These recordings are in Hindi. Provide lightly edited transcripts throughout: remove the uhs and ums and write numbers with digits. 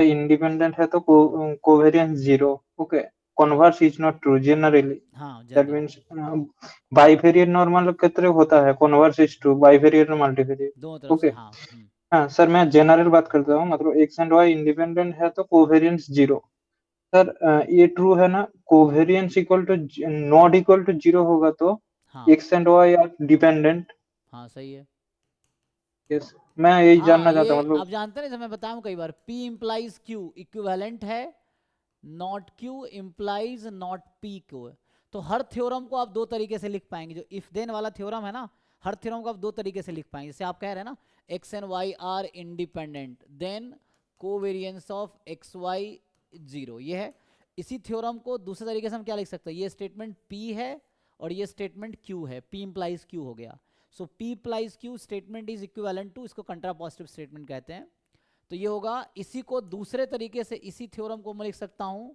इंडिपेंडेंट है तो covariance 0, okay. Converse is not true generally, हाँ that general means bivariate normal कितने होता है, converse is true, bivariate multivariate, दोनों तरफ से ओके। हाँ हाँ सर, मैं जनरल बात करता हूँ, मतलब एक्स एंड वाई इंडिपेंडेंट है तो कोवेरियंस 0। सर ये ट्रू है ना, covariance equal to not equal to 0 होगा तो हाँ X and Y are dependent. हाँ सही है। यस, मैं यही हाँ जानना चाहता ये हूँ, मतलब आप जानते हैं, जैसे मैं बताऊं कई बार, P इम्प्लाइज Q इक्विवेलेंट है, not Q implies not P को। तो हर थ्योरम को आप दो तरीके से लिख पाएंगे, जो इफ देन वाला थ्योरम है ना, हर थ्योरम को आप दो तरीके से लिख पाएंगे। जैसे आप कह रहे हैं ना X and Y are independent, then covariance of X Y 0, ये है। इसी थ्योरम को दूसरे तरीके से हम क्या लिख सकते हैं, ये स्टेटमेंट P है और ये स्टेटमेंट Q है, P इम्प्लाइज Q हो गया। सो P implies Q statement is equivalent to, इसको कंट्रापोजिटिव स्टेटमेंट कहते हैं। तो ये होगा, इसी को दूसरे तरीके से इसी थ्योरम को मैं लिख सकता हूं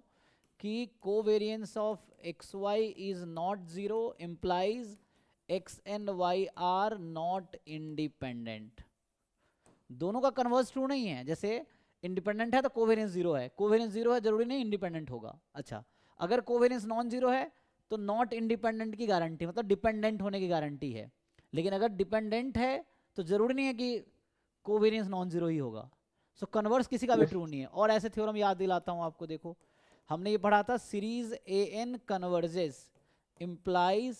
कि covariance of X Y is not 0 implies X and Y are not independent. दोनों का कन्वर्स ट्रू नहीं है। जैसे इंडिपेंडेंट है तो कोवेरियंस 0 है, कोवेरियंस 0 है जरूरी नहीं इंडिपेंडेंट होगा। अच्छा, अगर कोवेरियंस नॉन 0 है तो नॉट इंडिपेंडेंट की गारंटी, मतलब डिपेंडेंट होने की गारंटी है। लेकिन अगर डिपेंडेंट है तो जरूरी नहीं है कि कोवेरियंस नॉन 0 ही होगा। सो कन्वर्स किसी का भी ट्रू नहीं है। और ऐसे थ्योरम याद दिलाता हूं आपको, देखो हमने ये पढ़ा था, series a n converges implies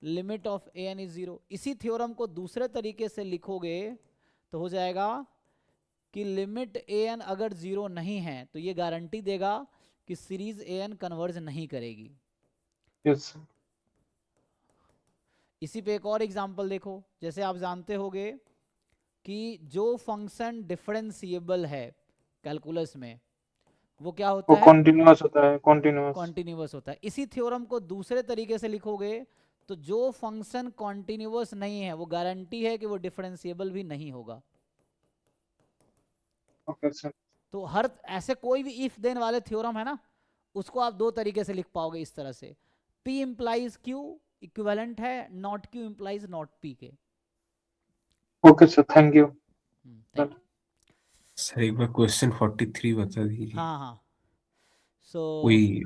limit of a n is 0। इसी थ्योरम को दूसरे तरीके से लिखोगे तो हो जाएगा कि लिमिट ए एन अगर 0 नहीं है तो ये गारंटी देगा कि सीरीज ए एन कन्वर्ज नहीं करेगी। यस। इसी पे एक और एग्जांपल देखो, जैसे आप जानते होगे कि जो फंक्शन डिफरेंशिएबल है कैलकुलस में, वो क्या वो होता है, कॉन्टिन्यूअस होता है, कॉन्टिन्यूअस। कॉन्टिन्यूअस होता है। इसी थ्योरम को दूसरे तरीके से लिखोगे तो जो फंक्शन कॉन्टिन्यूअस नहीं है वो गारंटी है कि वो डिफरेंशिएबल भी नहीं होगा। Okay sir. तो हर ऐसे कोई भी इफ देन वाले थ्योरम है ना, उसको आप दो तरीके से लिख पाओगे इस तरह से, P इम्प्लाइज Q इक्विवेलेंट है not Q implies not P के। Okay sir, thank you thank sir. You. Sir एक बार क्वेश्चन 43 बता दीजिए। हाँ हाँ, सो वही